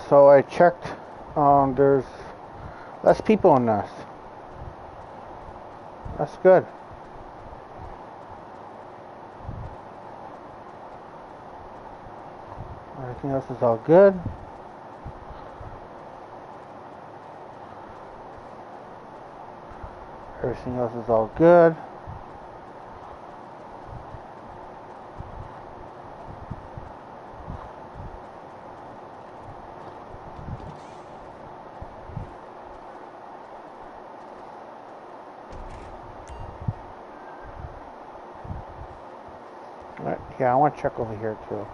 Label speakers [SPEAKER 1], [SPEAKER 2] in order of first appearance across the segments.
[SPEAKER 1] So I checked. There's less people in this. That's good. Everything else is all good. Everything else is all good. Right, yeah, I want to check over here too.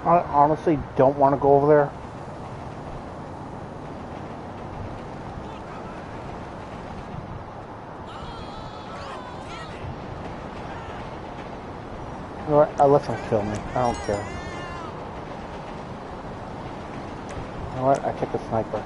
[SPEAKER 1] I honestly don't want to go over there. You know what? I'll let them kill me. I don't care. You know what? I take a sniper.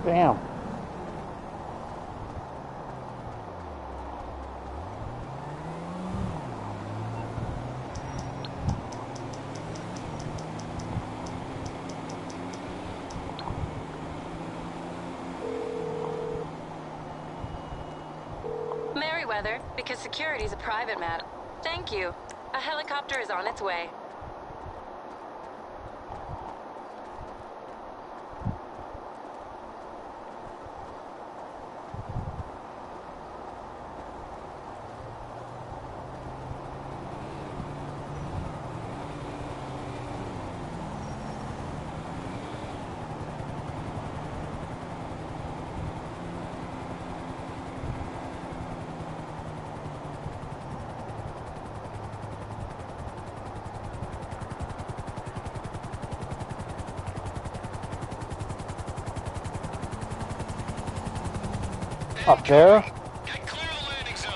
[SPEAKER 1] Damn.
[SPEAKER 2] Merryweather, because security's a private matter. Thank you. A helicopter is on its way.
[SPEAKER 1] Up there?
[SPEAKER 3] Get clear of the landing zone.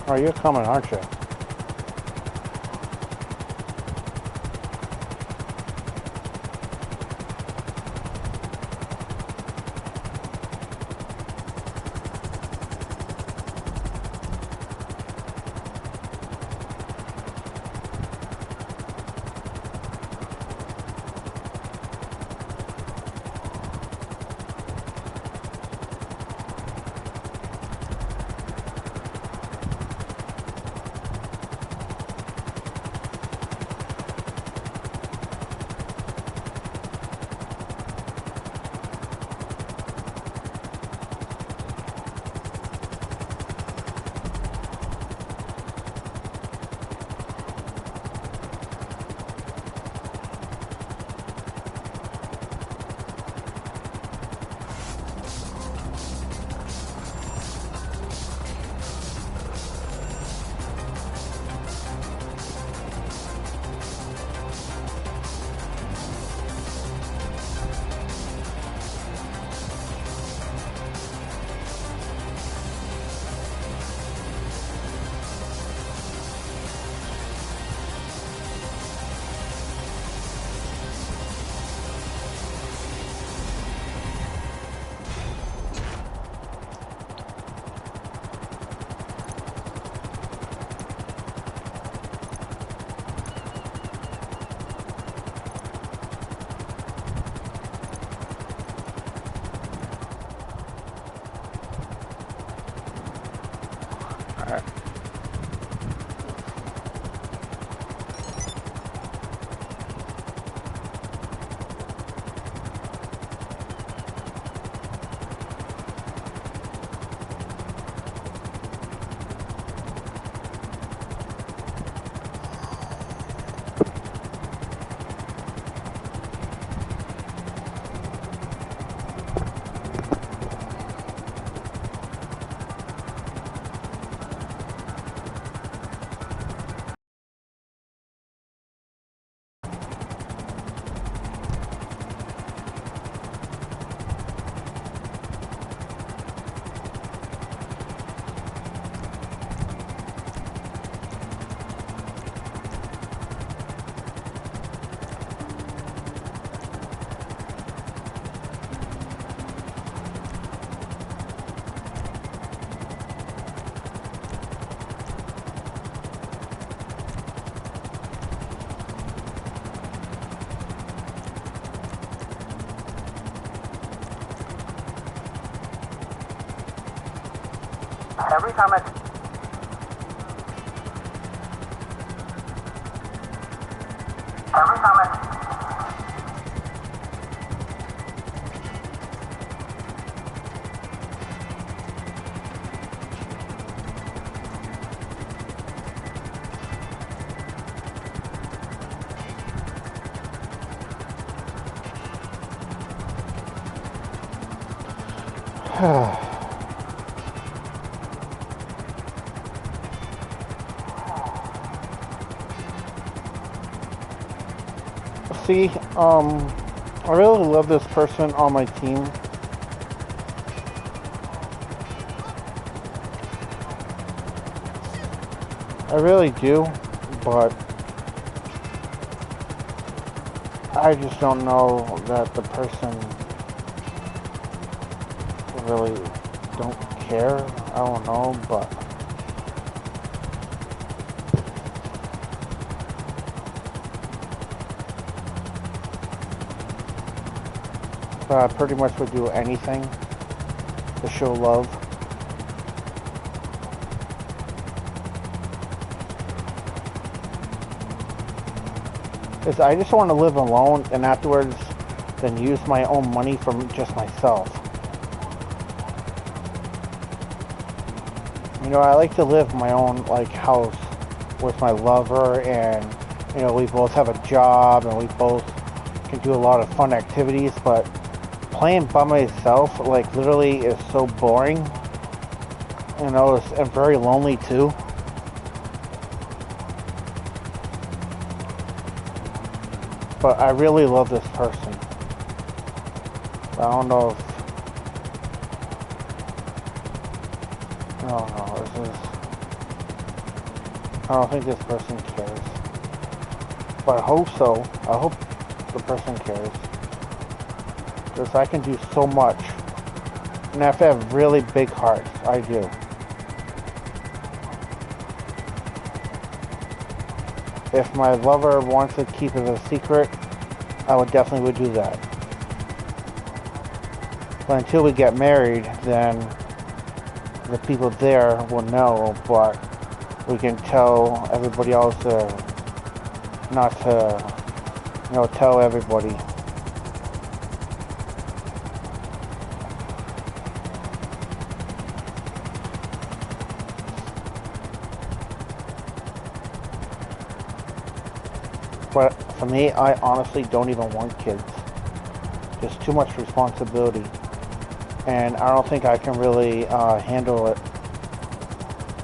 [SPEAKER 1] Oh, you're coming, aren't you?
[SPEAKER 4] Every time I... Every time I...
[SPEAKER 1] See, I really love this person on my team. I really do, but I just don't know that the person really don't care. I don't know, but I pretty much would do anything to show love. Is I just want to live alone and afterwards then use my own money for just myself. You know, I like to live my own like house with my lover, and you know, we both have a job and we both can do a lot of fun activities, but playing by myself like literally is so boring. You know, it's very lonely too. But I really love this person. I don't know if... No, this is... I don't think this person cares. But I hope so. I hope the person cares. Because I can do so much. And I have to have really big hearts. I do. If my lover wants to keep it a secret, I would definitely do that. But until we get married, then the people there will know, but we can tell everybody else not to, you know, tell everybody. But for me, I honestly don't even want kids. There's too much responsibility. And I don't think I can really handle it.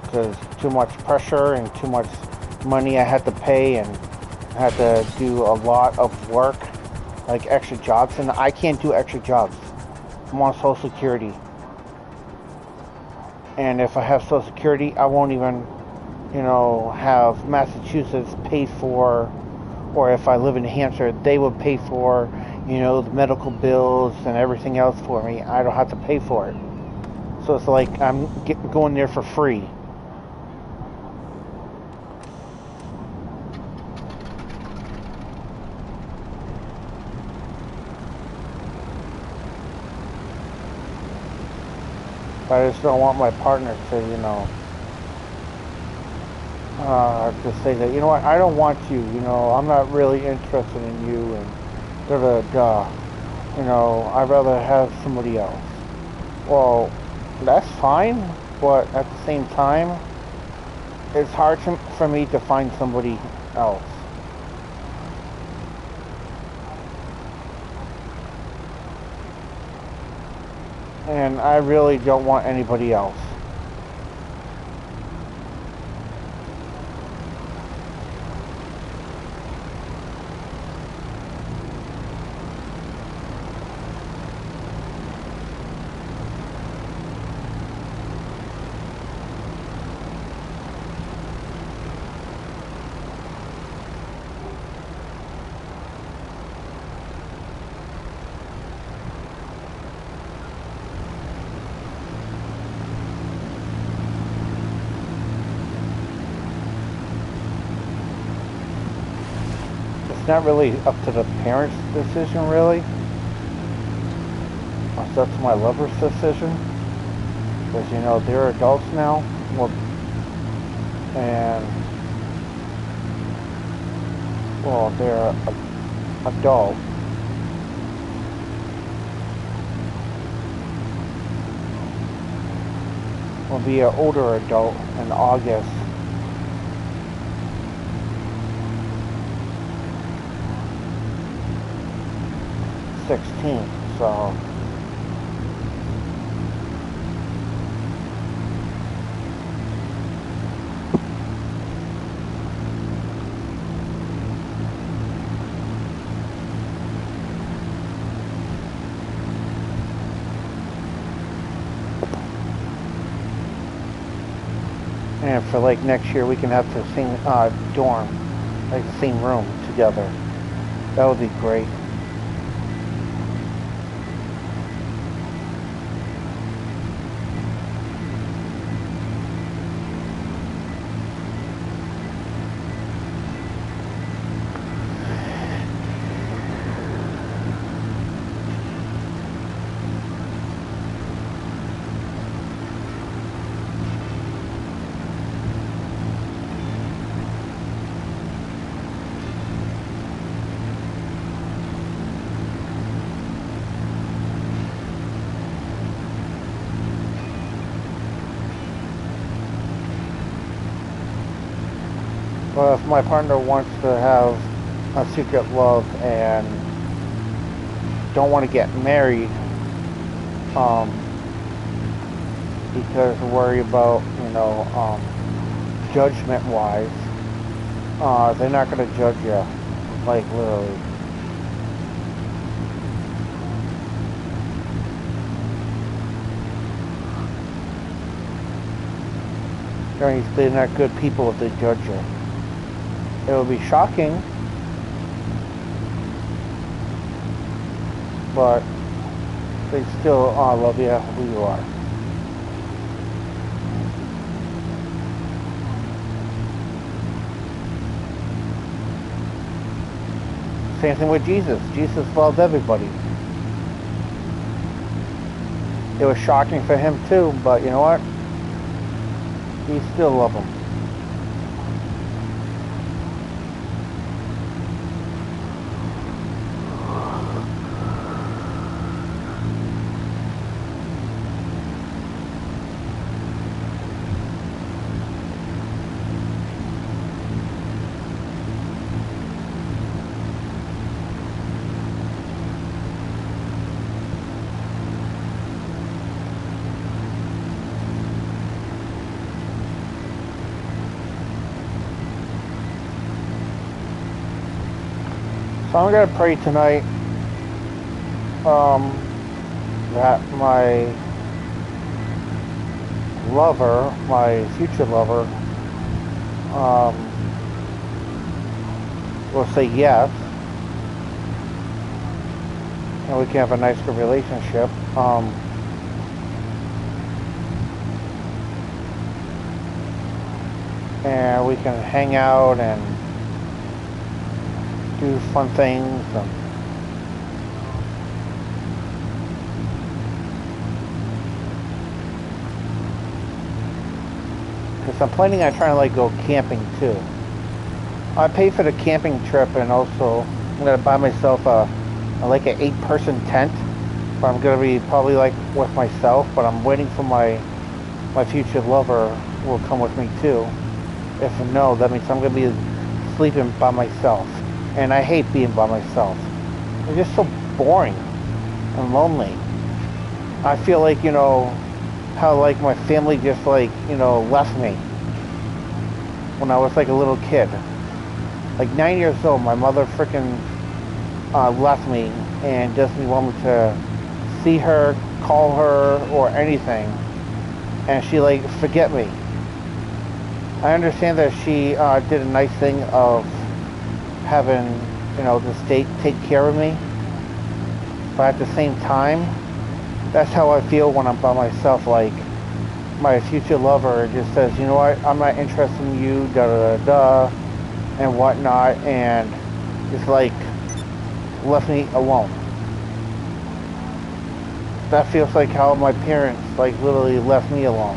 [SPEAKER 1] Because too much pressure and too much money I had to pay, and I had to do a lot of work, like extra jobs. And I can't do extra jobs. I'm on Social Security. And if I have Social Security, I won't even, you know, have Massachusetts pay for, or if I live in New Hampshire, they would pay for, you know, the medical bills and everything else for me. I don't have to pay for it. So it's like I'm going there for free. I just don't want my partner to, you know, to say that, you know what, I don't want you, you know, I'm not really interested in you, and da-da-da, you know, I'd rather have somebody else. Well, that's fine, but at the same time, it's hard for me to find somebody else. And I really don't want anybody else. It's not really up to the parents' decision, really. It's up to my lover's decision. Because, you know, they're adults now. Well, and, well, they're adult. Will be an older adult in August. So and for like next year we can have the same dorm, like the same room together. That would be great. Well, if my partner wants to have a secret love and don't want to get married, because worry about, you know, judgment-wise, they're not going to judge you, like literally. They're not good people if they judge you. It will be shocking, but they still love you who you are. Same thing with Jesus. Jesus loved everybody. It was shocking for him too, but you know what? He still loved them. So I'm going to pray tonight that my lover, my future lover, will say yes, and we can have a nice good relationship. And we can hang out and do fun things. Because I'm planning on trying to like go camping too. I pay for the camping trip, and also I'm gonna buy myself like an 8-person tent. But I'm gonna be probably like with myself. But I'm waiting for my future lover will come with me too. If no, that means I'm gonna be sleeping by myself. And I hate being by myself. It's just so boring and lonely. I feel like, you know, how like my family just like, you know, left me when I was like a little kid. Like 9 years old, my mother freaking left me and doesn't want me to see her, call her, or anything. And she like forget me. I understand that she did a nice thing of having, you know, the state take care of me, but at the same time, that's how I feel when I'm by myself. Like my future lover just says, you know what, I'm not interested in you, da da da da, and whatnot, and just like left me alone. that feels like how my parents like literally left me alone.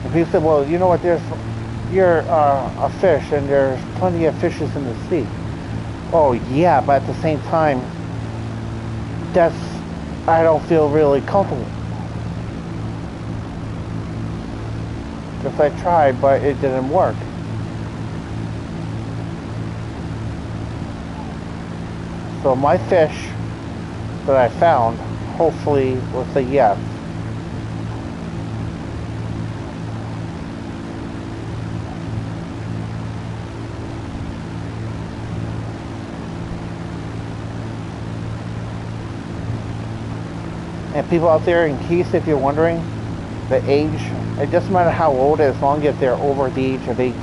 [SPEAKER 1] And people said, well, you know what, you're a fish and there's plenty of fishes in the sea. Oh yeah, but at the same time, I don't feel really comfortable. Because I tried, but it didn't work. So my fish that I found, hopefully, will say yes. And people out there, in case if you're wondering, the age, it doesn't matter how old, as long as they're over the age of 18.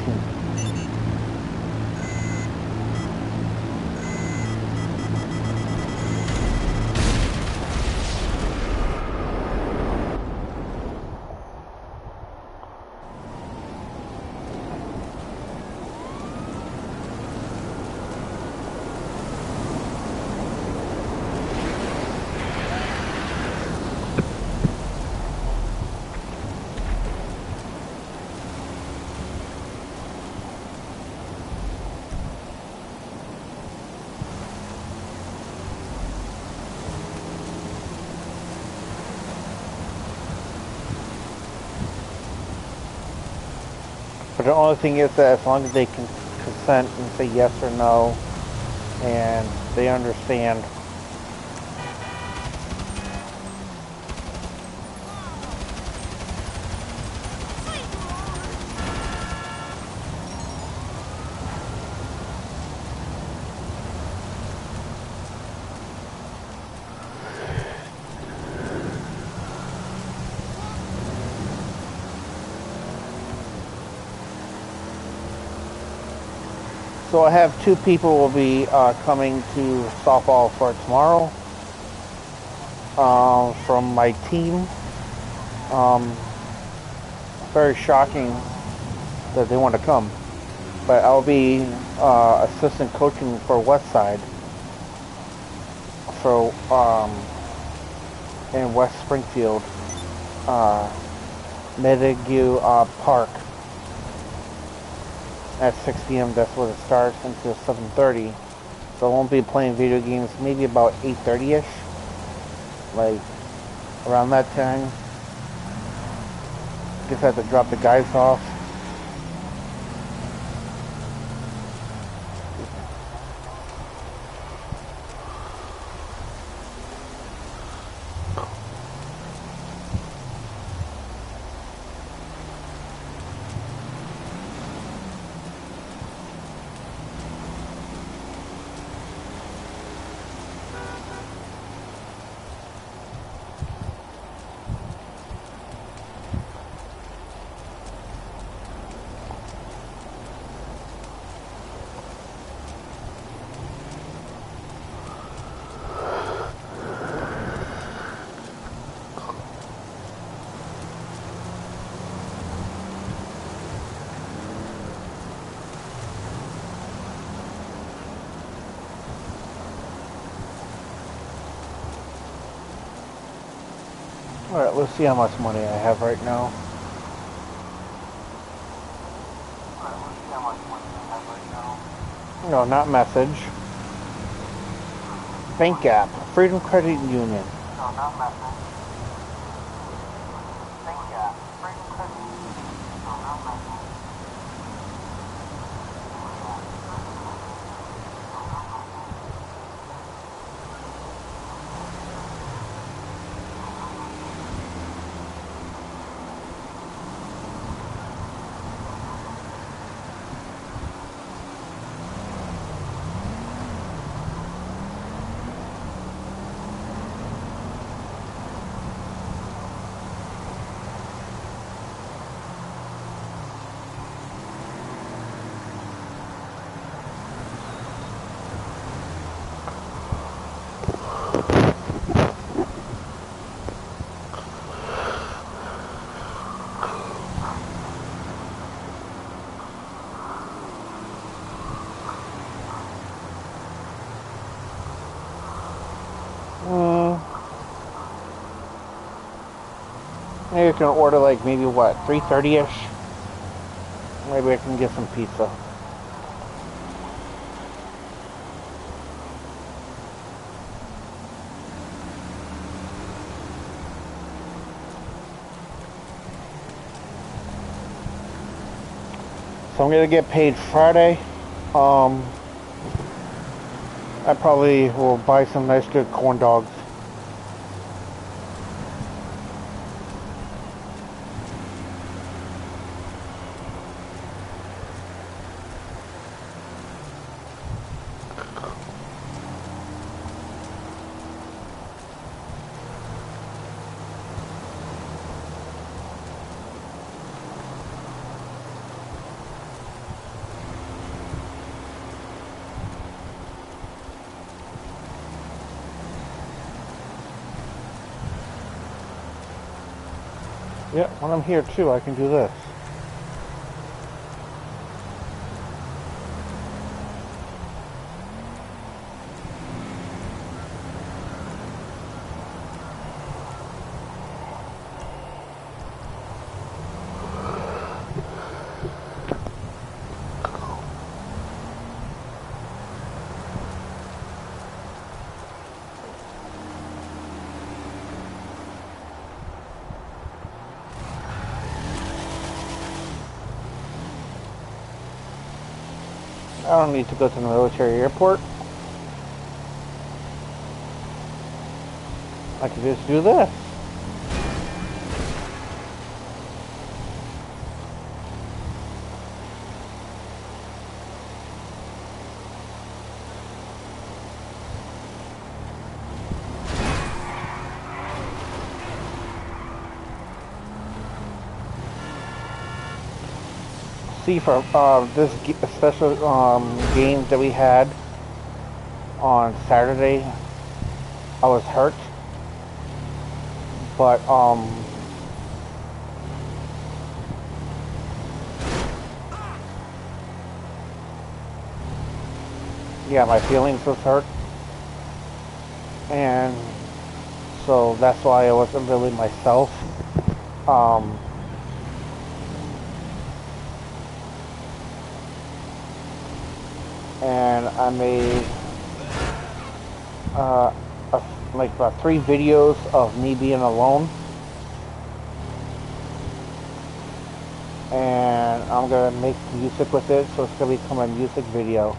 [SPEAKER 1] But the only thing is that as long as they can consent and say yes or no, and they understand. So I have 2 people will be coming to softball for tomorrow from my team. Very shocking that they want to come, but I'll be assistant coaching for Westside for in West Springfield, Medague Park. At 6 p.m. that's where it starts until 7:30. So I won't be playing video games maybe about 8:30ish, like around that time. Just have to drop the guys off. Alright, let's see how much money I have right now. No, not message. Bank app. Freedom Credit Union. No, not message. Bank app. Freedom Credit Union. No, not message. Maybe I can order like maybe what, 3:30ish? Maybe I can get some pizza. So I'm gonna get paid Friday. I probably will buy some nice good corn dogs. Yeah, when I'm here too, I can do this. I don't need to go to the military airport. I can just do this. See, for this special game that we had on Saturday, I was hurt, but yeah, my feelings was hurt, and so that's why I wasn't really myself. And I made like about 3 videos of me being alone, and I'm gonna make music with it, so it's gonna become a music video.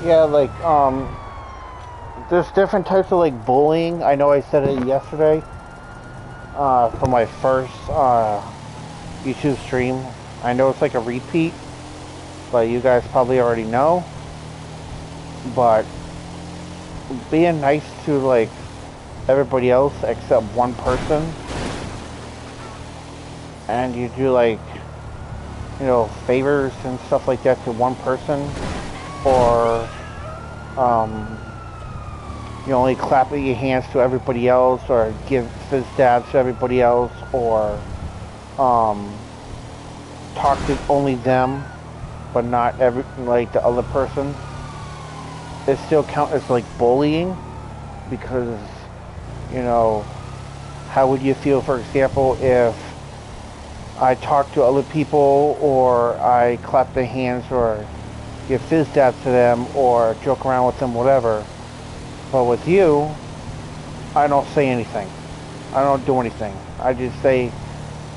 [SPEAKER 1] Yeah, like, there's different types of, like, bullying. I know I said it yesterday, for my first, YouTube stream. I know it's like a repeat, but you guys probably already know. But being nice to, like, everybody else except one person, and you do like, you know, favors and stuff like that to one person, or you only clap your hands to everybody else, or give fizz dabs to everybody else, or talk to only them but not every, like, the other person, it still counts as like bullying, because, you know, how would you feel, for example, if I talk to other people, or I clap their hands, or give fizz dabs to them, or joke around with them, whatever, but with you, I don't say anything. I don't do anything. I just say,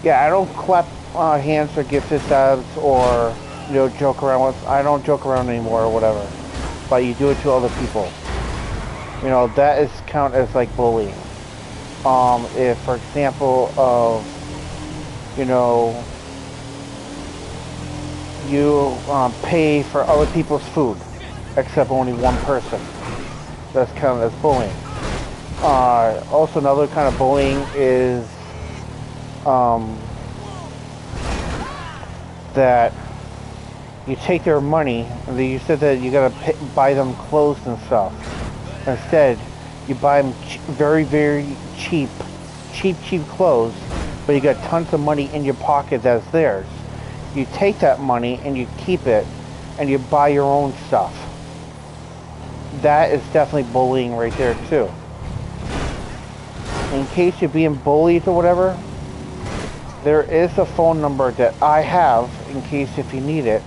[SPEAKER 1] yeah, I don't clap hands or give fizz dabs, or, you know, joke around with. I don't joke around anymore or whatever. But you do it to other people. You know, that is count as like bullying. If, for example, you know, you pay for other people's food, except only one person, that's kind of as bullying. Also, another kind of bullying is that you take their money, and you said that you gotta buy them clothes and stuff. Instead, you buy them very, very cheap clothes, but you got tons of money in your pocket that's theirs. You take that money and you keep it, and you buy your own stuff. That is definitely bullying right there too. In case you're being bullied or whatever, there is a phone number that I have in case if you need it.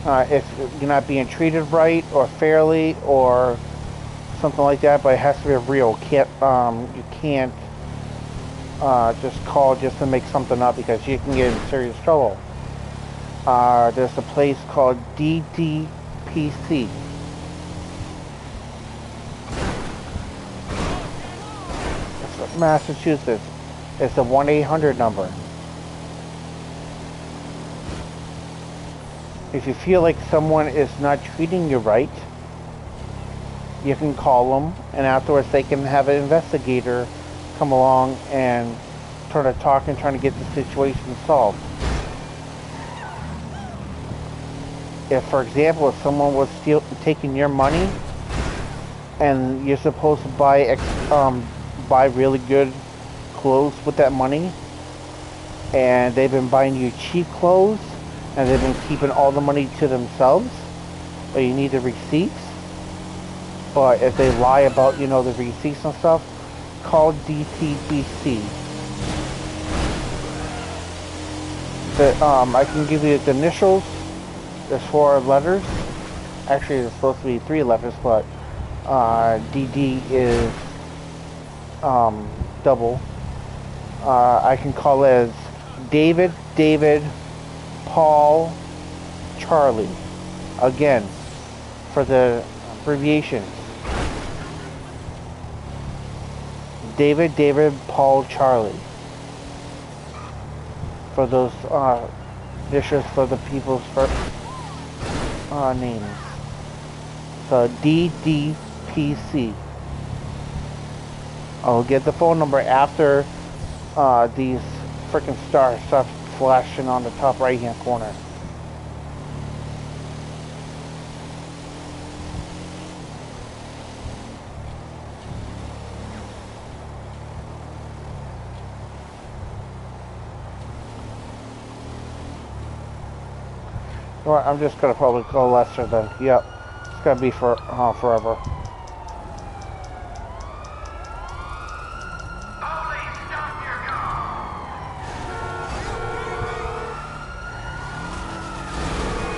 [SPEAKER 1] If you're not being treated right or fairly or something like that, but it has to be real. You can't just call just to make something up, because you can get in serious trouble. There's a place called DDPC. It's Massachusetts. It's a 1-800 number. If you feel like someone is not treating you right, you can call them, and afterwards they can have an investigator come along and try to talk and trying to get the situation solved. If, for example, if someone was taking your money, and you're supposed to buy really good clothes with that money, and they've been buying you cheap clothes, and they've been keeping all the money to themselves, or you need the receipts, but if they lie about, you know, the receipts and stuff, call DTBC. I can give you the initials. There's 4 letters. Actually, there's supposed to be 3 letters, but DD is double. I can call it as David, Paul, Charlie. Again, for the abbreviations. David, Paul, Charlie. For those dishes for the people's first names. So DDPC. I'll get the phone number after these freaking stars start flashing on the top right hand corner. Well, I'm just gonna probably call Lester then. Yep, it's gonna be for forever.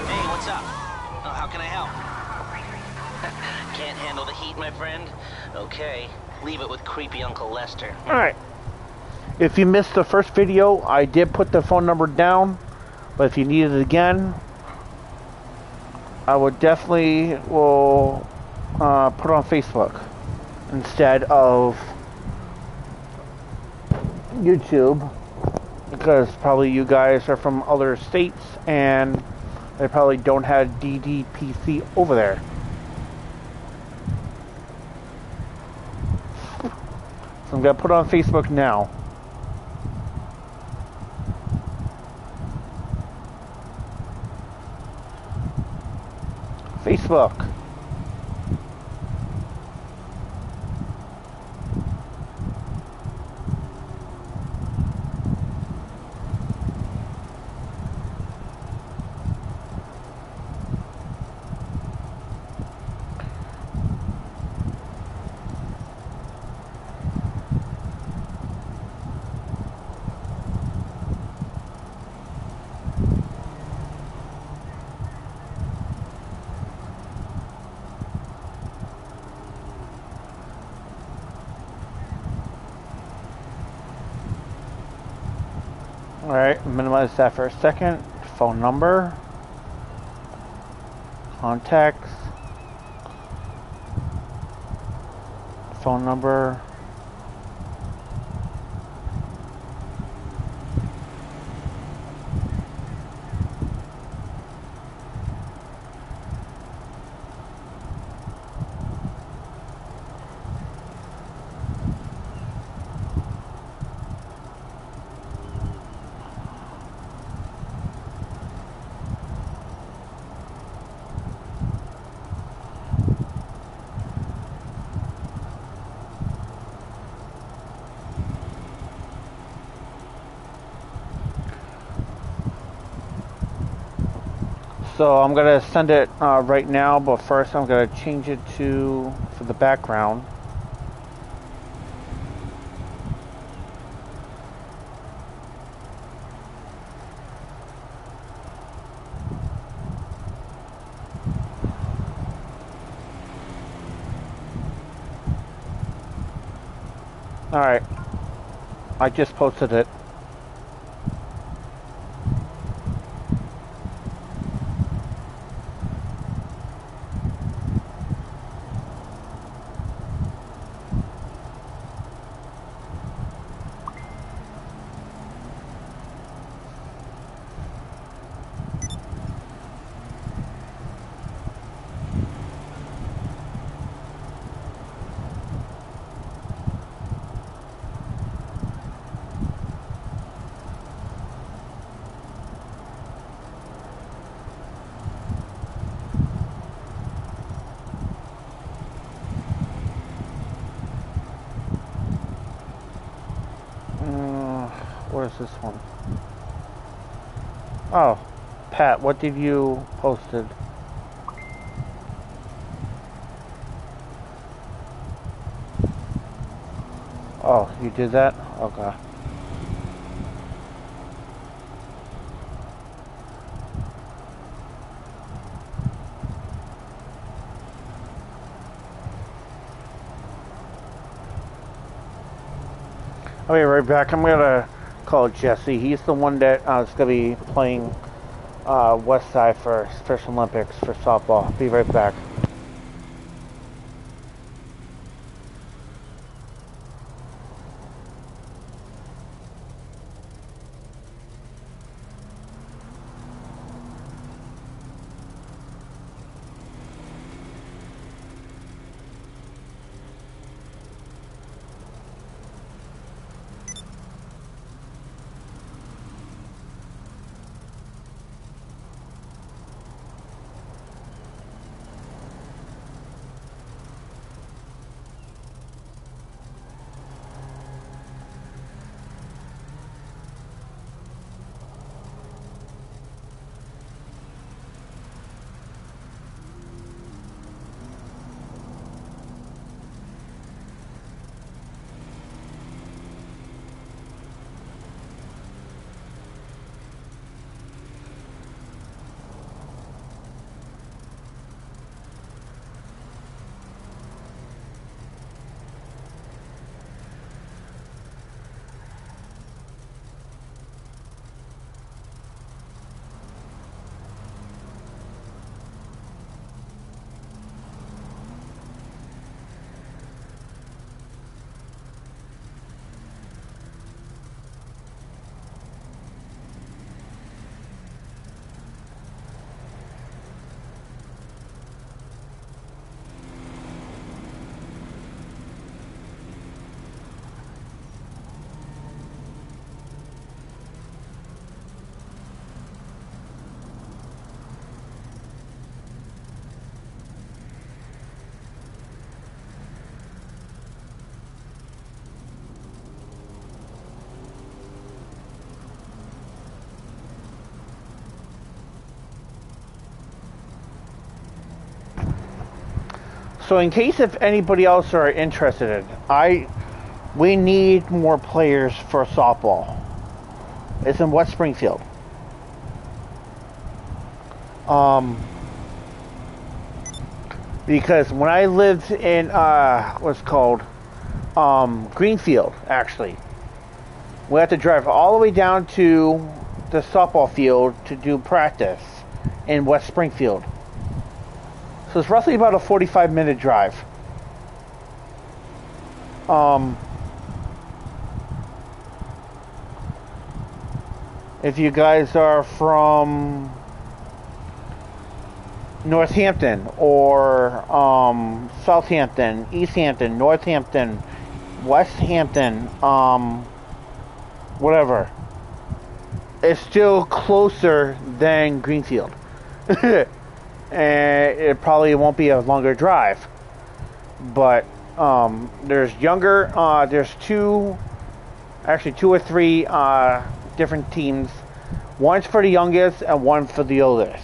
[SPEAKER 5] Hey, what's up? How can I help? Can't handle the heat, my friend? Okay, leave it with creepy Uncle Lester.
[SPEAKER 1] Alright. If you missed the first video, I did put the phone number down, but if you need it again, I would definitely will put it on Facebook instead of YouTube, because probably you guys are from other states and they probably don't have DDPC over there. So I'm gonna put it on Facebook now. Facebook. Alright, minimize that for a second. Phone number. Contacts. Phone number. So I'm gonna send it right now, but first I'm gonna change it to for the background. Alright, I just posted it. Where's this one? Oh, Pat, what did you posted? Oh, you did that? Okay. I'll be right back. I'm gonna call Jesse. He's the one that is gonna be playing West Side for Special Olympics for softball. Be right back. So in case if anybody else are interested, we need more players for softball. It's in West Springfield. Because when I lived in what's called Greenfield, actually, we had to drive all the way down to the softball field to do practice in West Springfield. So it's roughly about a 45-minute drive. If you guys are from Northampton or Southampton, Easthampton, Northampton, Westhampton, whatever, it's still closer than Greenfield. And it probably won't be a longer drive. But there's two or three different teams. One's for the youngest and one for the oldest.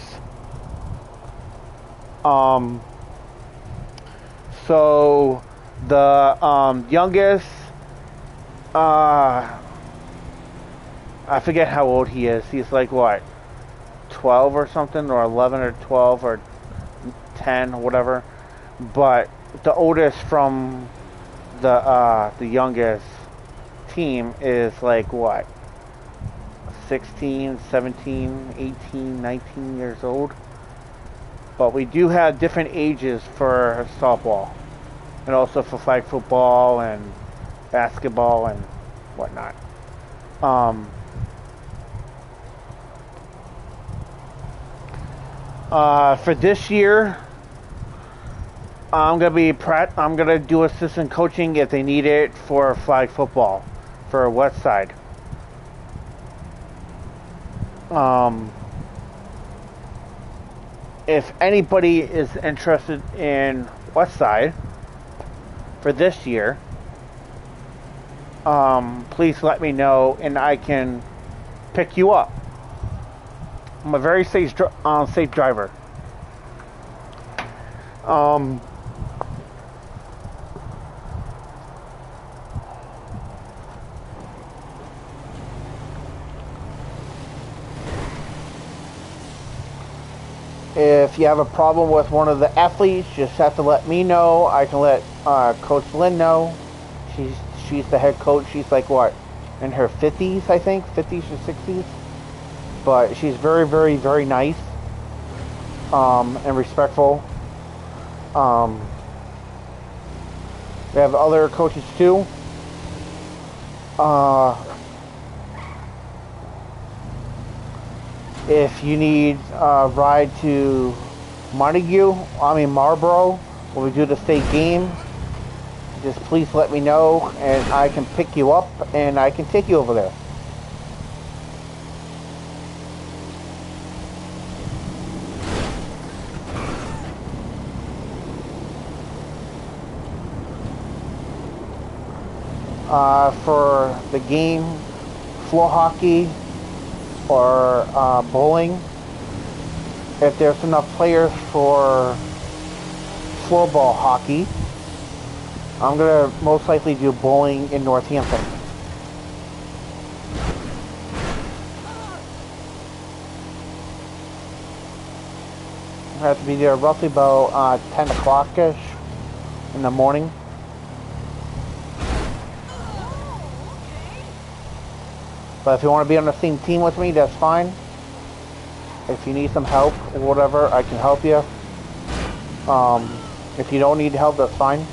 [SPEAKER 1] So the youngest, I forget how old he is. He's like what, 12 or something, or 11 or 12 or 10 or whatever. But the oldest from the youngest team is like what, 16, 17, 18, 19 years old. But we do have different ages for softball, and also for flag football and basketball and whatnot. For this year, I'm gonna do assistant coaching if they need it for flag football for West Side. If anybody is interested in West Side for this year, please let me know and I can pick you up. I'm a very safe driver. If you have a problem with one of the athletes, just have to let me know. I can let Coach Lynn know. She's the head coach. She's like what, in her 50s, I think, 50s or 60s. But she's very, very, very nice and respectful. We have other coaches too. If you need a ride to Marlboro, when we do the state game, just please let me know and I can pick you up and I can take you over there. For the game, floor hockey or bowling, if there's enough players for floorball hockey, I'm gonna most likely do bowling in Northampton. I have to be there roughly about 10 o'clock-ish in the morning. But if you want to be on the same team with me, that's fine. If you need some help or whatever, I can help you. If you don't need help, that's fine.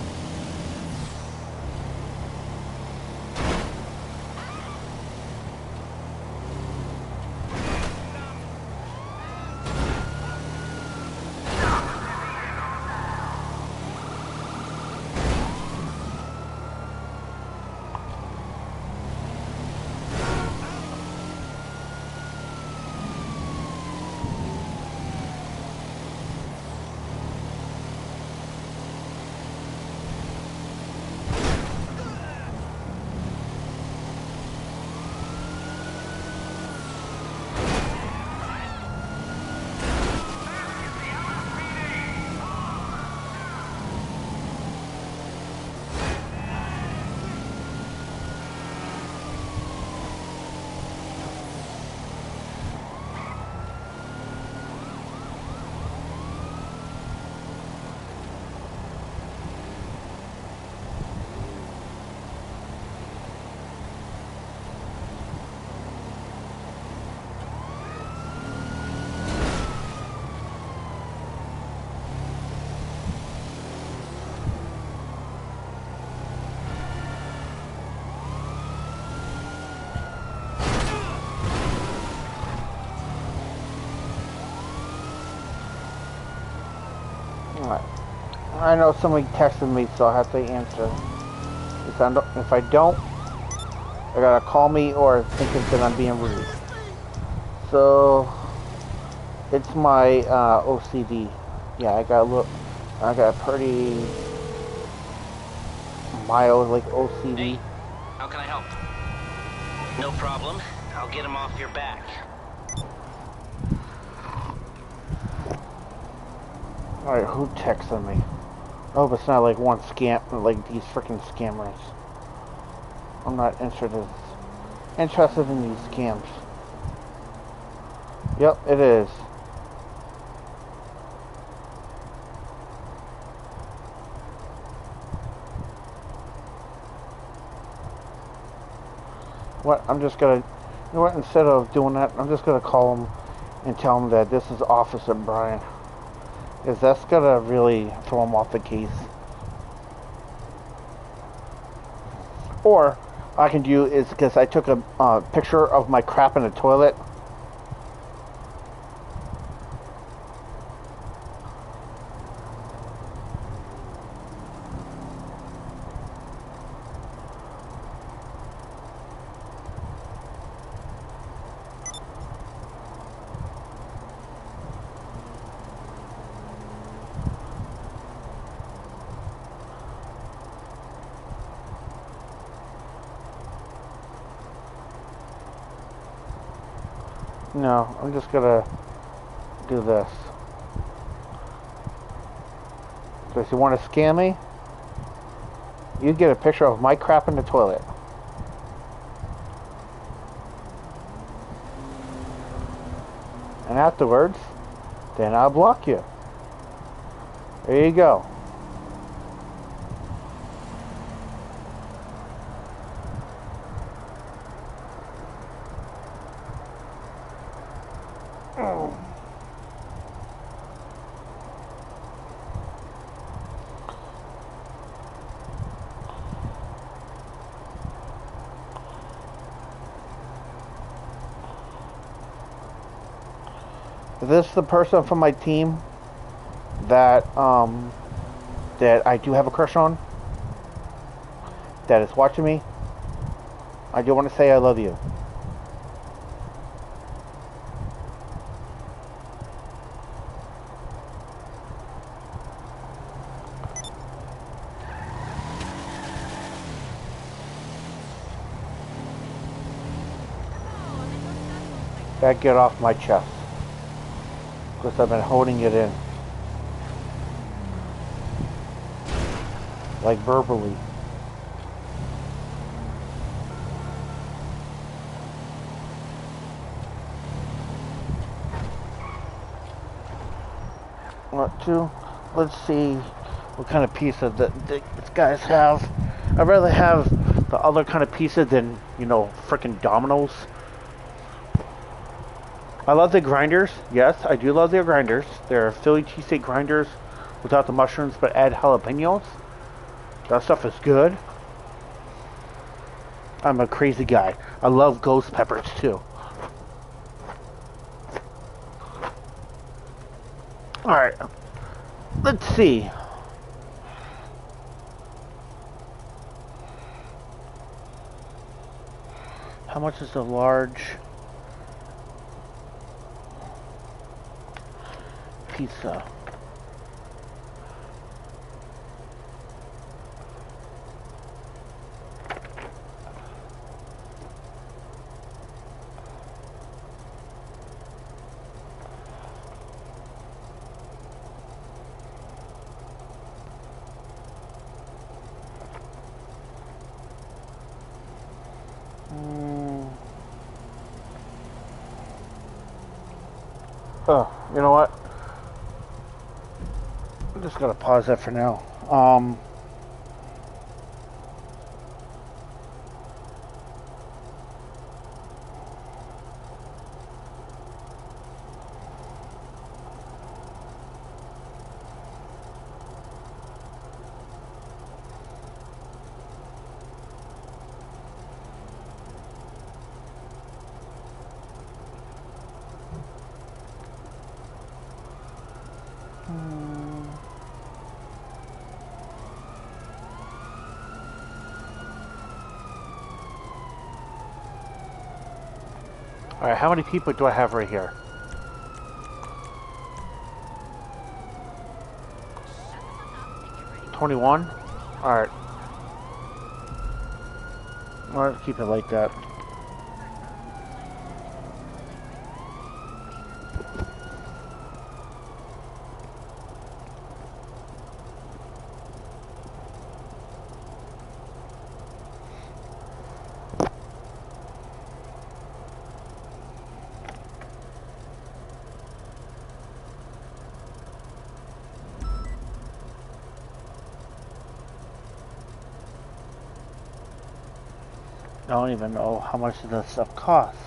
[SPEAKER 1] Alright. I know somebody texted me, so I have to answer. If I don't, they gotta call me or think that I'm being rude. So, it's my OCD. Yeah, I got a pretty mild, like, OCD.
[SPEAKER 5] Hey, how can I help? No problem. I'll get him off your back.
[SPEAKER 1] Alright, who texted me? I hope it's not like one scam, like these freaking scammers. I'm not interested in these scams. Yep, it is. What? I'm just gonna, you know what? Instead of doing that, I'm just gonna call him and tell him that this is Officer Brian. Because that's gonna really throw him off the case. Or I can do is because I took a picture of my crap in the toilet. No, I'm just gonna do this. So if you want to scam me, you get a picture of my crap in the toilet. And afterwards, then I'll block you. There you go. Is this the person from my team that that I do have a crush on? That is watching me? I do want to say I love you. That get off my chest. Because I've been holding it in. Like verbally. Let's see what kind of pizza these guys have. I'd rather have the other kind of pizza than, you know, frickin' Domino's. I love the grinders. Yes, I do love their grinders. They're Philly cheesesteak grinders without the mushrooms but add jalapenos. That stuff is good. I'm a crazy guy. I love ghost peppers too. Alright. Let's see. How much is a large pizza? Oh, you know what? I'm just gonna pause that for now. Alright, how many people do I have right here? $21? Alright. Alright, keep it like that. I don't even know how much this stuff costs.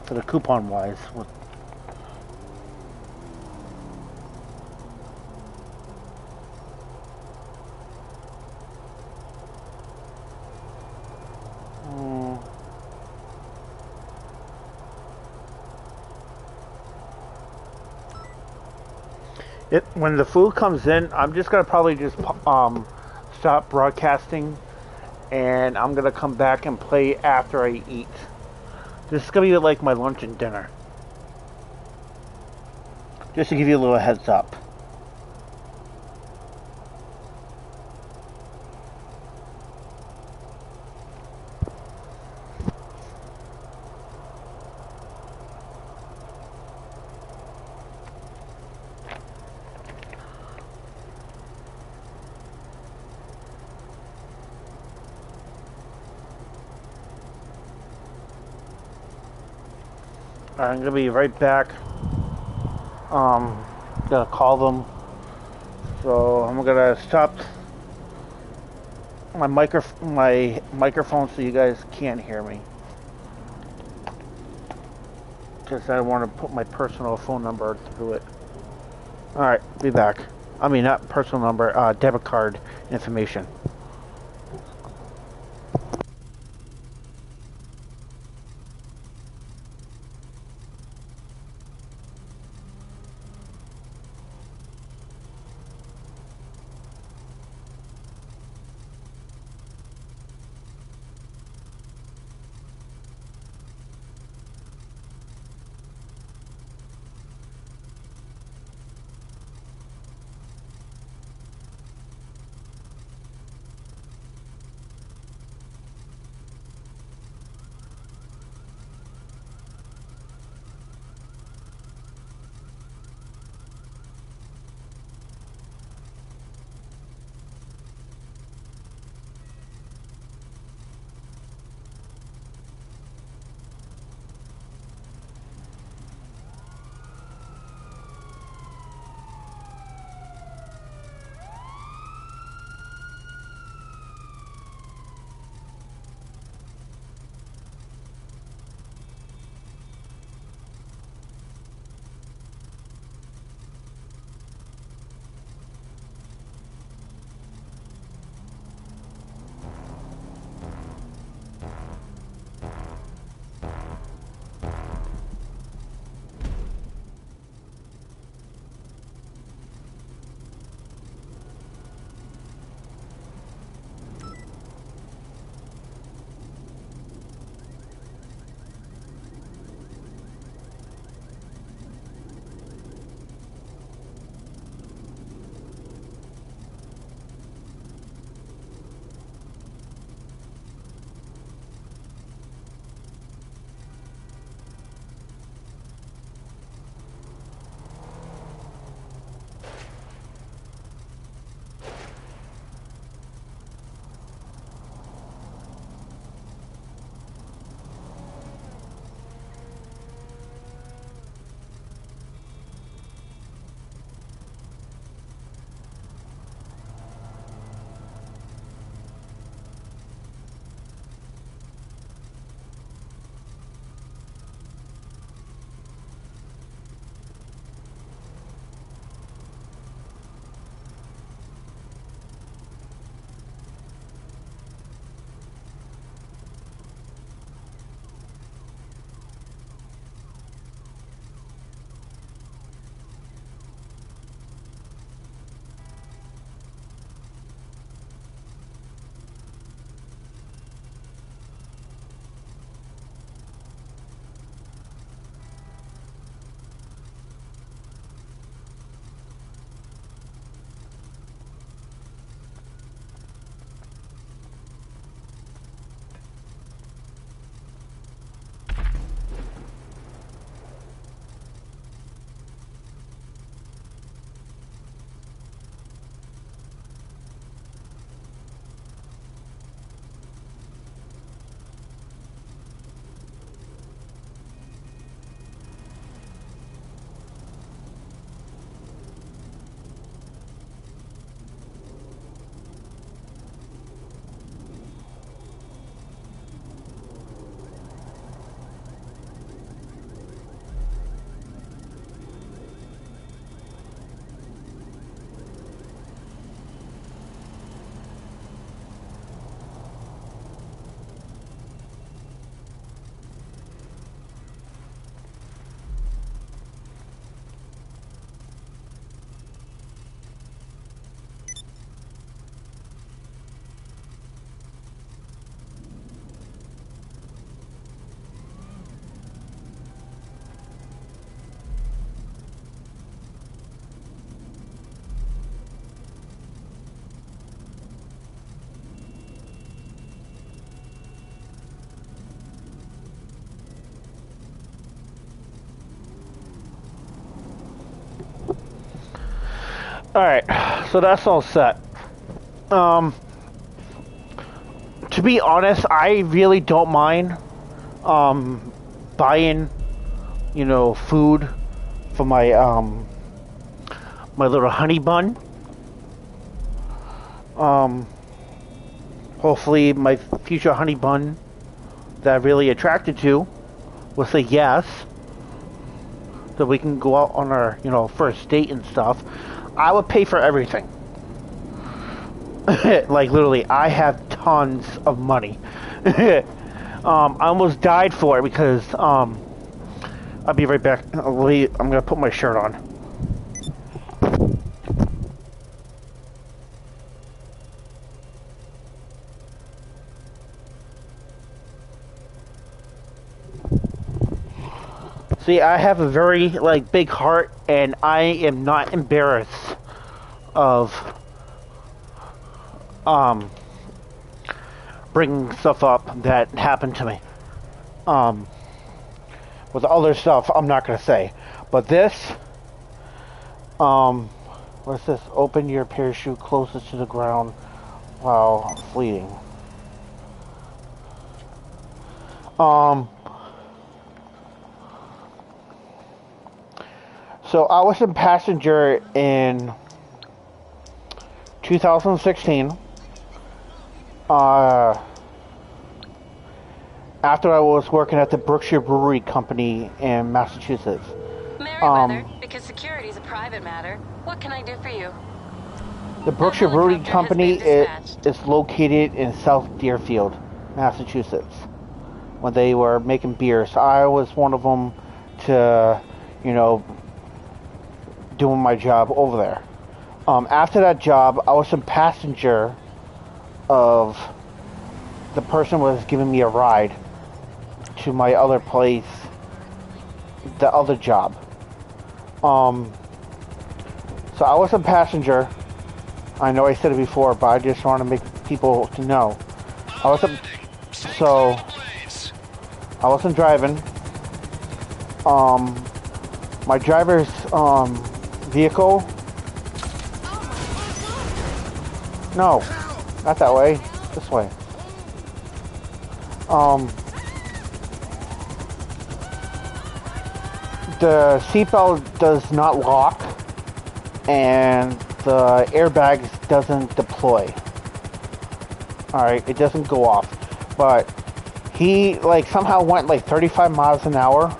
[SPEAKER 1] For the coupon wise. When the food comes in, I'm just gonna probably just stop broadcasting, and I'm gonna come back and play after I eat. This is gonna be like my lunch and dinner. Just to give you a little heads up. I'm gonna be right back. Gonna call them. So I'm gonna stop my microphone so you guys can't hear me. Because I want to put my personal phone number through it. Alright, be back. I mean, not personal number, debit card information. Alright, so that's all set. To be honest, I really don't mind buying, you know, food for my my little honey bun. Hopefully my future honey bun that I'm really attracted to will say yes, so we can go out on our, you know, first date and stuff. I would pay for everything. Like literally, I have tons of money. I almost died for it because I'll be right back. I'm gonna put my shirt on. See, I have a very like big heart, and I am not embarrassed of bringing stuff up that happened to me. With other stuff, I'm not gonna say, but this, what's this? Open your parachute closest to the ground while fleeing. So I was a passenger in 2016. After I was working at the Brookshire Brewery Company in Massachusetts.
[SPEAKER 2] Merryweather, because security is a private matter. What can I do for you?
[SPEAKER 1] The Brookshire Brewery Company is located in South Deerfield, Massachusetts. When they were making beers, I was one of them to, you know, doing my job over there. After that job, I was a passenger of the person who was giving me a ride to my other place, the other job. So I was a passenger. I know I said it before, but I just want to make people to know. I wasn't driving. My driver's vehicle. No, not that way. This way. The seatbelt does not lock, and the airbag doesn't deploy. Alright, it doesn't go off. But he like somehow went like 35 miles an hour,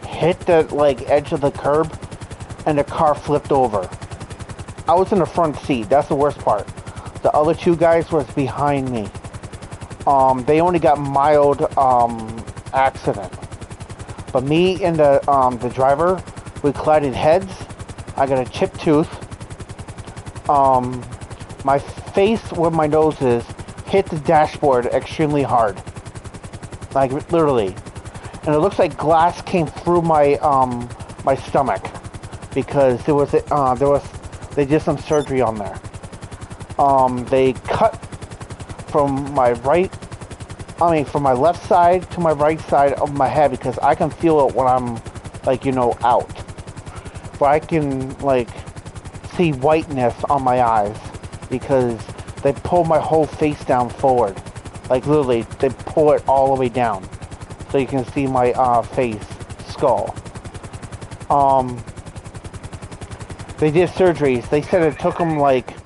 [SPEAKER 1] hit the like edge of the curb, and the car flipped over. I was in the front seat. That's the worst part. The other two guys was behind me. They only got mild accident. But me and the driver, we collided heads. I got a chipped tooth. My face where my nose is hit the dashboard extremely hard. Like literally. And it looks like glass came through my my stomach because they did some surgery on there. They cut from my from my left side to my right side of my head because I can feel it when I'm like, you know, out. But I can like see whiteness on my eyes because they pull my whole face down forward. Like literally, they pull it all the way down. So you can see my face, skull. They did surgeries. They said it took them like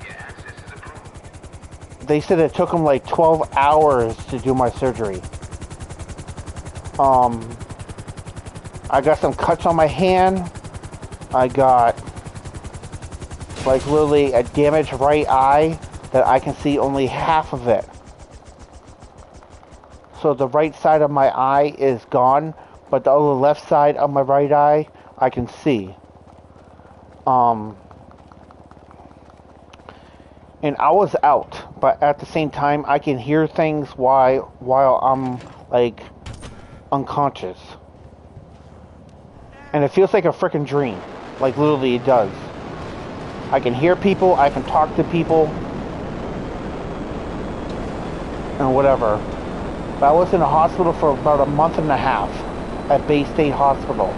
[SPEAKER 1] 12 hours to do my surgery. I got some cuts on my hand. I got like literally a damaged right eye that I can see only half of it. So the right side of my eye is gone, but the other left side of my right eye I can see. And I was out, but at the same time I can hear things while I'm like unconscious. And it feels like a freaking dream. Like literally it does. I can hear people, I can talk to people, and whatever. But I was in a hospital for about a month and a half at Bay State Hospital.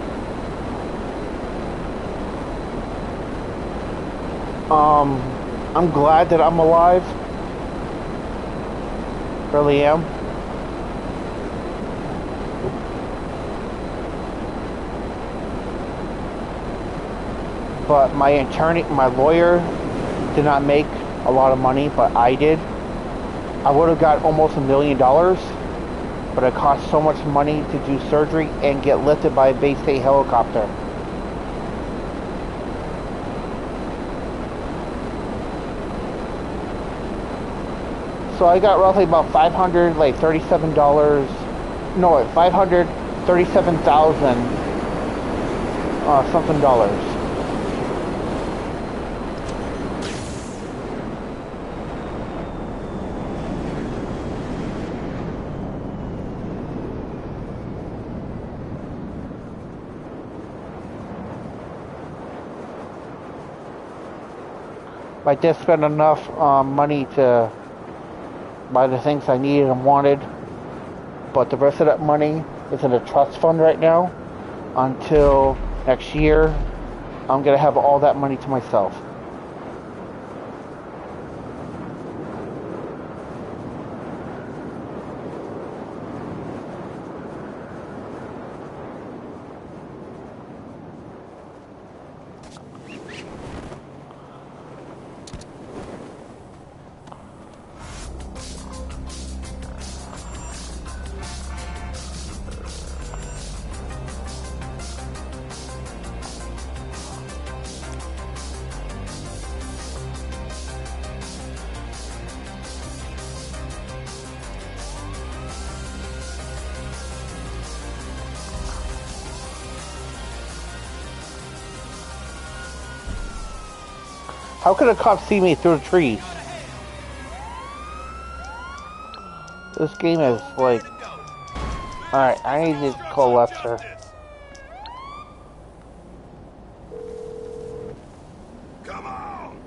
[SPEAKER 1] I'm glad that I'm alive. Really am. But my attorney, my lawyer, did not make a lot of money, but I did. I would have got almost $1 million, but it cost so much money to do surgery and get lifted by a Bay State helicopter. So I got roughly about $537, no, 537,000 something dollars. I did spend enough money to buy the things I needed and wanted, but the rest of that money is in a trust fund right now. Until next year, I'm gonna have all that money to myself. How could a cop see me through the trees? This game is like... Alright, I need to call Lester.
[SPEAKER 3] Come on!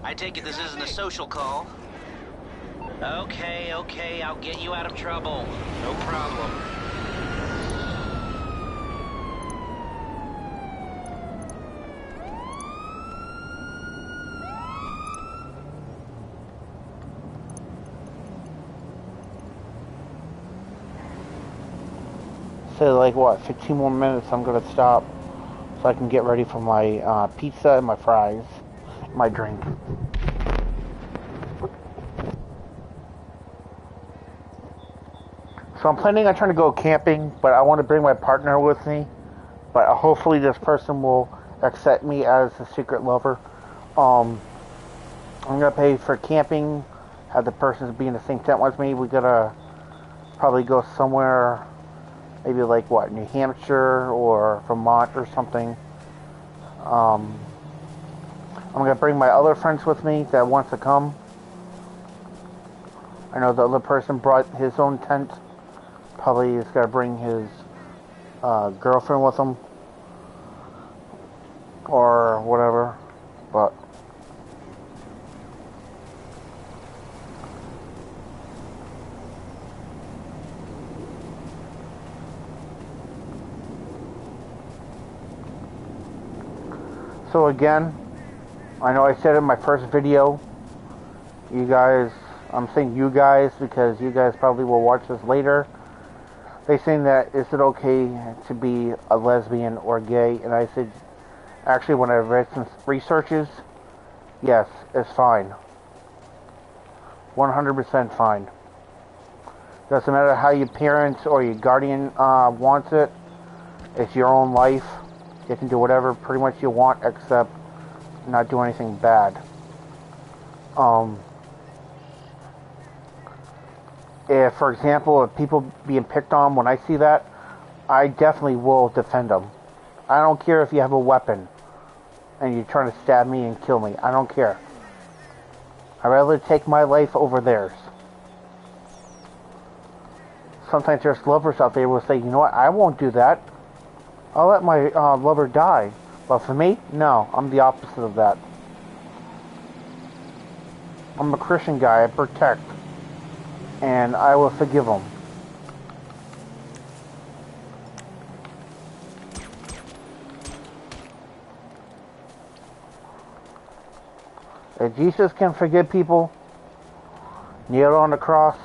[SPEAKER 5] I take it this isn't a social call? Okay, I'll get you out of trouble. No problem.
[SPEAKER 1] So like what, 15 more minutes I'm gonna stop so I can get ready for my pizza and my fries, my drink. So I'm planning on trying to go camping, but I want to bring my partner with me. But hopefully this person will accept me as a secret lover. I'm gonna pay for camping, have the person be in the same tent with me. We gotta probably go somewhere. Maybe like what, New Hampshire or Vermont or something. I'm gonna bring my other friends with me that wants to come. I know the other person brought his own tent. Probably is gonna bring his girlfriend with him or whatever. But so again, I know I said in my first video, you guys, I'm saying you guys because you guys probably will watch this later. They saying that is it okay to be a lesbian or gay? And I said, actually when I read some researches, yes, it's fine. 100% fine. Doesn't matter how your parents or your guardian wants it. It's your own life. You can do whatever pretty much you want except not do anything bad. If, for example, if people being picked on, when I see that, I definitely will defend them. I don't care if you have a weapon and you're trying to stab me and kill me. I don't care. I'd rather take my life over theirs. Sometimes there's lovers out there who will say, you know what, I won't do that. I'll let my lover die. But for me, no, I'm the opposite of that. I'm a Christian guy, I protect. And I will forgive them. If Jesus can forgive people, nailed on the cross,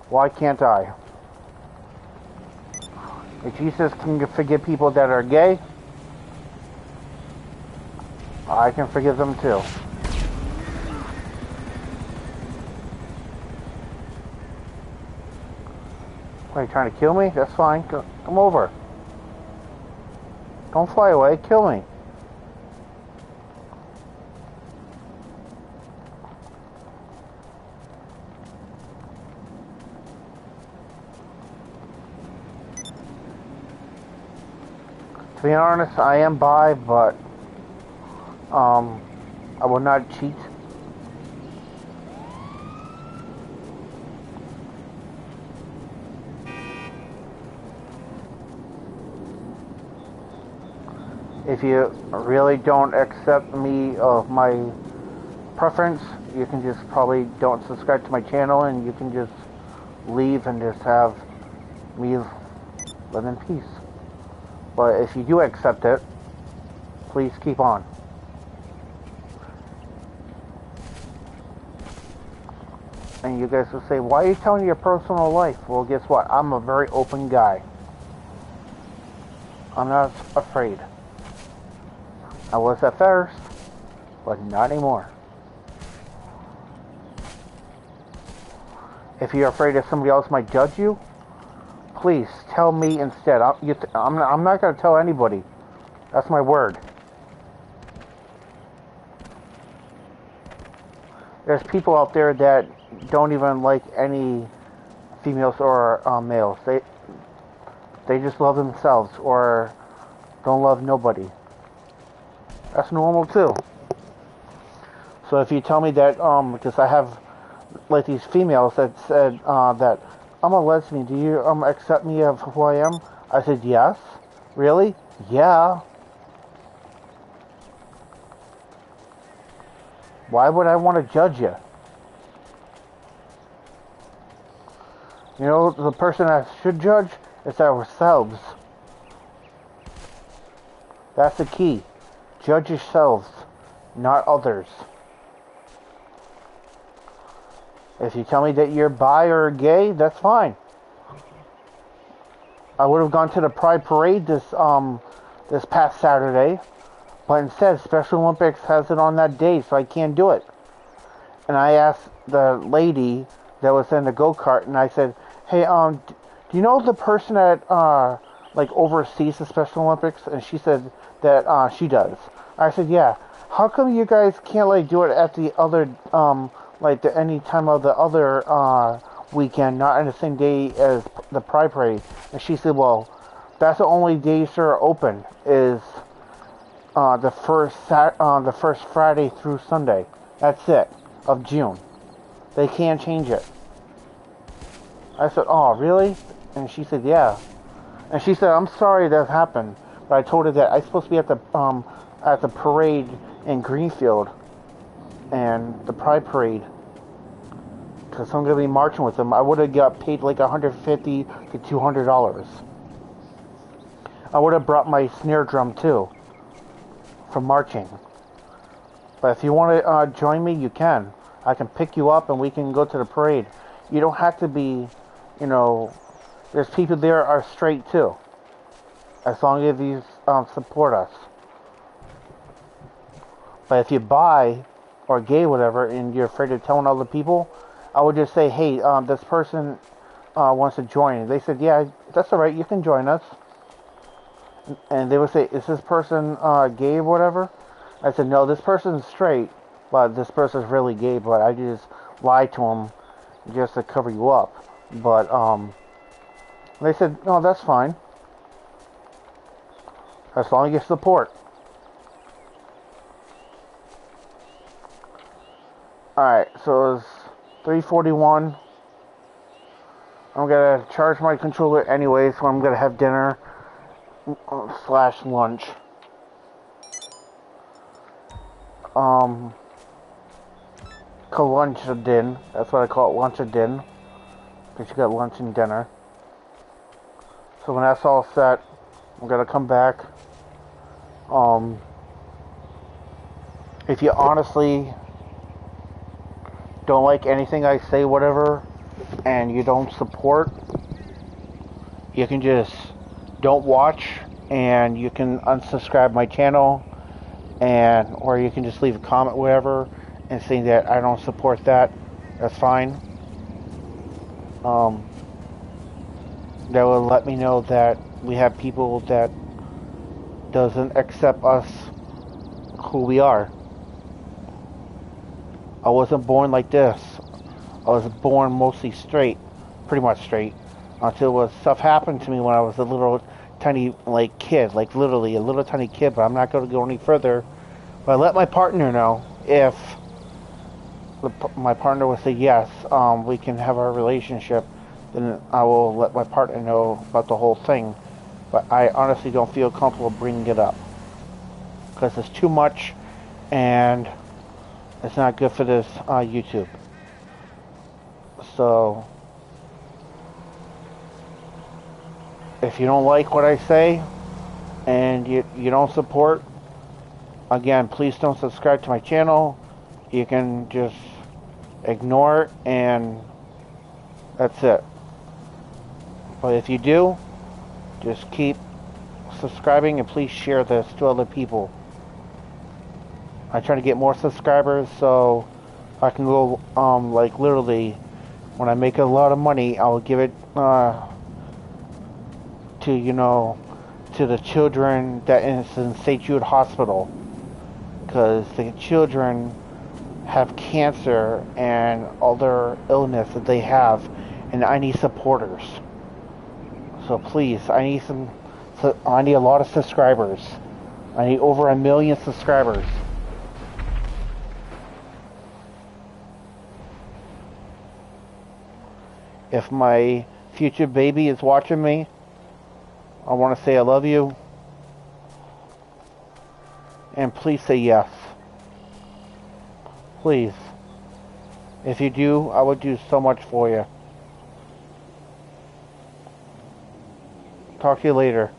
[SPEAKER 1] why can't I? If Jesus can forgive people that are gay, I can forgive them too. Are you trying to kill me? That's fine. Come over. Don't fly away. Kill me. To be honest, I am bi, but I will not cheat. If you really don't accept me of my preference, you can just probably don't subscribe to my channel and you can just leave and just have me live in peace. But if you do accept it, please keep on. And you guys will say, why are you telling your personal life? Well, guess what? I'm a very open guy. I'm not afraid. I was at first, but not anymore. If you're afraid that somebody else might judge you, please tell me instead. I'm not going to tell anybody. That's my word. There's people out there that don't even like any females or males. They just love themselves or don't love nobody. That's normal too. So if you tell me that, because I have like these females that said that I'm a lesbian, do you accept me of who I am? I said yes. Really? Yeah. Why would I want to judge you? You know, the person that should judge is ourselves. That's the key. Judge yourselves, not others. If you tell me that you're bi or gay, that's fine. I would have gone to the Pride Parade this past Saturday, but instead Special Olympics has it on that day, so I can't do it. And I asked the lady that was in the go-kart, and I said, hey, do you know the person that like oversees the Special Olympics? And she said that she does. I said, yeah. How come you guys can't like do it at the other like any time of the other weekend, not on the same day as the Pride Parade? And she said, well, that's the only days they're open is the first Friday through Sunday. That's it, of June. They can't change it. I said, oh, really? And she said, yeah. And she said, I'm sorry that happened, but I told her that I'm supposed to be at the parade in Greenfield and the Pride Parade, because I'm going to be marching with them. I would have got paid like $150 to $200. I would have brought my snare drum too for marching. But if you want to join me, you can. I can pick you up and we can go to the parade. You don't have to be, you know, there's people there are straight too, as long as you support us. But if you're bi or gay, whatever, and you're afraid of telling other people, I would just say, hey, this person wants to join. They said, yeah, that's all right, you can join us. And they would say, is this person gay or whatever? I said, no, this person's straight, but this person's really gay, but I just lied to him just to cover you up. But they said, no, that's fine, as long as you support. Alright, so it's 3:41. I'm gonna charge my controller anyway, so I'm gonna have dinner / lunch. Lunch or din. That's what I call it, lunch or din. Because you got lunch and dinner. So when that's all set, I'm gonna come back. If you honestly don't like anything I say, whatever, and you don't support, you can just don't watch, and you can unsubscribe my channel, and or you can just leave a comment, whatever, and saying that I don't support that. That's fine. That will let me know that we have people that doesn't accept us who we are. I wasn't born like this. I was born mostly straight, pretty much straight, until stuff happened to me when I was a little tiny kid, like literally a little tiny kid. But I'm not going to go any further. But I let my partner know if my partner would say yes, we can have our relationship, then I will let my partner know about the whole thing. But I honestly don't feel comfortable bringing it up because it's too much, and it's not good for this YouTube. So, if you don't like what I say, and you don't support, again, please don't subscribe to my channel. You can just ignore it, and that's it. But if you do, just keep subscribing, and please share this to other people. I try to get more subscribers so I can go, like literally, when I make a lot of money, I'll give it to, to the children that is in St. Jude Hospital, because the children have cancer and other illness that they have, and I need supporters. So please, I need a lot of subscribers. I need over 1 million subscribers. If my future baby is watching me, I want to say I love you. And please say yes. Please. If you do, I would do so much for you. Talk to you later.